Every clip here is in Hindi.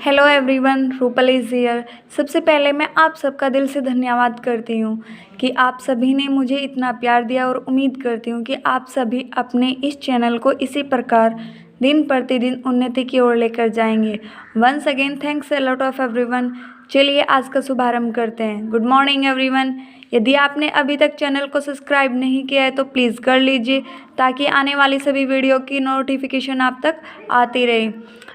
Hello everyone, Rupal is here. सबसे पहले मैं आप सबका दिल से धन्यवाद करती हूँ कि आप सभी ने मुझे इतना प्यार दिया और उम्मीद करती हूँ कि आप सभी अपने इस चैनल को इसी प्रकार दिन प्रतिदिन उन्नति की ओर लेकर जाएंगे। Once again thanks a lot of everyone. चलिए आज का शुभारंभ करते हैं। Good morning everyone. यदि आपने अभी तक चैनल को सब्सक्राइब नहीं किया है तो प्लीज़ कर लीजिए ताकि आने वाली सभी वीडियो की नोटिफिकेशन आप तक आती रहे।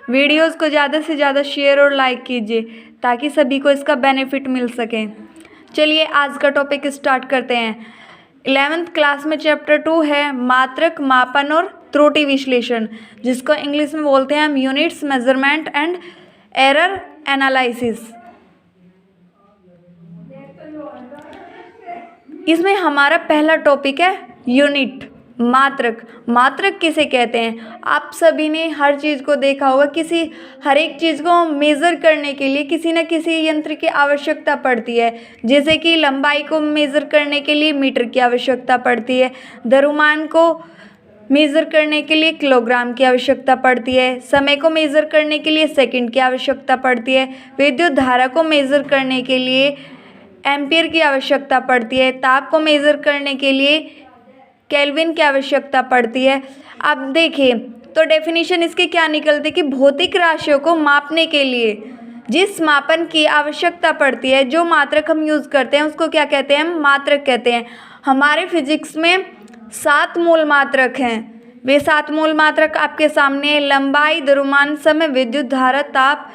वीडियोस को ज़्यादा से ज़्यादा शेयर और लाइक कीजिए ताकि सभी को इसका बेनिफिट मिल सके। चलिए आज का टॉपिक स्टार्ट करते हैं। 11th क्लास में चैप्टर 2 है मात्रक मापन और त्रुटि विश्लेषण, जिसको इंग्लिश में बोलते हैं हम units measurement and error analysis. इसमें हमारा पहला टॉपिक है यूनिट, मात्रक। मात्रक किसे कहते हैं? आप सभी ने हर चीज़ को देखा होगा, हर एक चीज़ को मेज़र करने के लिए किसी न किसी यंत्र की आवश्यकता पड़ती है। जैसे कि लंबाई को मेज़र करने के लिए मीटर की आवश्यकता पड़ती है, द्रव्यमान को मेज़र करने के लिए किलोग्राम की आवश्यकता पड़ती है, समय को मेज़र करने के लिए सेकंड की आवश्यकता पड़ती है, विद्युत धारा को मेज़र करने के लिए एम्पियर की आवश्यकता पड़ती है, ताप को मेज़र करने के लिए केल्विन की आवश्यकता पड़ती है। अब देखिए तो डेफिनेशन इसके क्या निकलती है कि भौतिक राशियों को मापने के लिए जिस मापन की आवश्यकता पड़ती है, जो मात्रक हम यूज़ करते हैं उसको क्या कहते हैं? हम मात्रक कहते हैं। हमारे फिजिक्स में 7 मूल मात्रक हैं। वे 7 मूल मात्रक आपके सामने लंबाई, द्रव्यमान, समय, विद्युत धारा, ताप,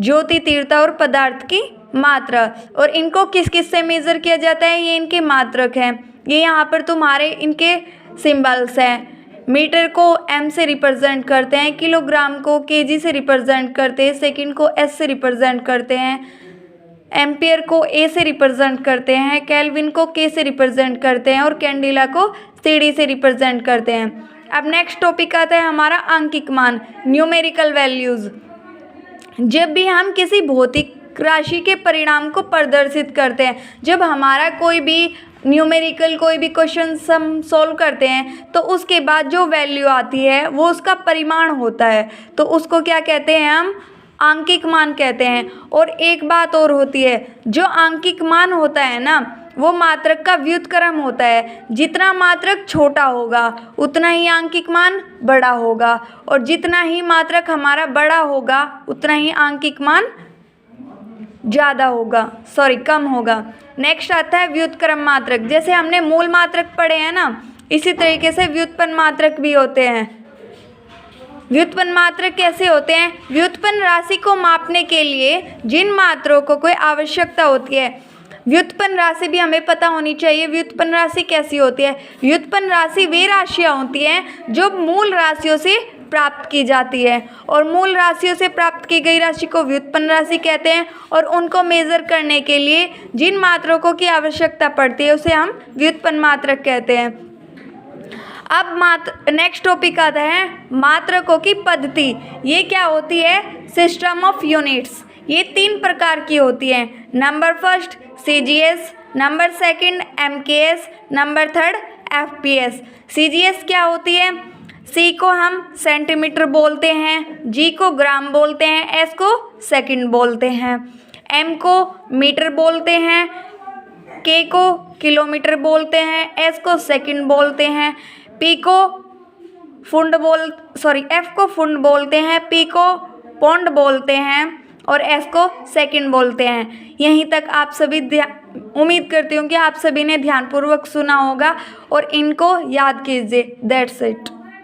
ज्योति, तीव्रता और पदार्थ की मात्रा। और इनको किस किस से मेज़र किया जाता है? ये इनके मात्रक हैं। ये यहाँ पर तुम्हारे इनके सिंबल्स हैं। मीटर को m से रिप्रेजेंट करते हैं, किलोग्राम को kg से रिप्रेजेंट करते हैं, सेकंड को s से रिप्रेजेंट करते हैं, एम्पियर को a से रिप्रेजेंट करते हैं, केल्विन को k से रिप्रेजेंट करते हैं और कैंडिला को cd से रिप्रेजेंट करते हैं। अब नेक्स्ट टॉपिक आता है हमारा आंकिक मान, न्यूमेरिकल वैल्यूज़। जब भी हम किसी भौतिक राशि के परिणाम को प्रदर्शित करते हैं, जब हमारा कोई भी न्यूमेरिकल कोई भी क्वेश्चन हम सॉल्व करते हैं तो उसके बाद जो वैल्यू आती है वो उसका परिमाण होता है, तो उसको क्या कहते हैं? हम आंकिक मान कहते हैं। और एक बात और होती है, जो आंकिक मान होता है ना, वो मात्रक का व्युत्क्रम होता है। जितना मात्रक छोटा होगा उतना ही आंकिक मान बड़ा होगा, और जितना ही मात्रक हमारा बड़ा होगा उतना ही आंकिक मान ज़्यादा होगा, कम होगा। नेक्स्ट आता है व्युत्क्रम मात्रक। जैसे हमने मूल मात्रक पढ़े हैं ना, इसी तरीके से व्युत्पन्न मात्रक भी होते हैं। व्युत्पन्न मात्रक कैसे होते हैं? व्युत्पन्न राशि को मापने के लिए जिन मात्रों को कोई आवश्यकता होती है, व्युत्पन्न राशि भी हमें पता होनी चाहिए। व्युत्पन्न राशि कैसी होती है? व्युत्पन्न राशि वे राशियाँ होती हैं जो मूल राशियों से प्राप्त की जाती है, और मूल राशियों से प्राप्त की गई राशि को व्युत्पन्न राशि कहते हैं। और उनको मेज़र करने के लिए जिन मात्रकों की आवश्यकता पड़ती है उसे हम व्युत्पन्न मात्रक कहते हैं। अब नेक्स्ट टॉपिक आता है मात्रकों की पद्धति। ये क्या होती है? System of units. ये 3 प्रकार की होती है। Number first CGS, number second MKS, number third FPS। CGS क्या होती है? C को हम सेंटीमीटर बोलते हैं, G को ग्राम बोलते हैं, S को सेकंड बोलते हैं, M को मीटर बोलते हैं, K को किलोमीटर बोलते हैं, S को सेकंड बोलते हैं, F को फुट बोलते हैं, P को पौंड बोलते हैं और S को सेकंड बोलते हैं। यहीं तक आप सभी उम्मीद करती हूँ कि आप सभी ने ध्यानपूर्वक सुना होगा और इनको याद कीजिए। That's it.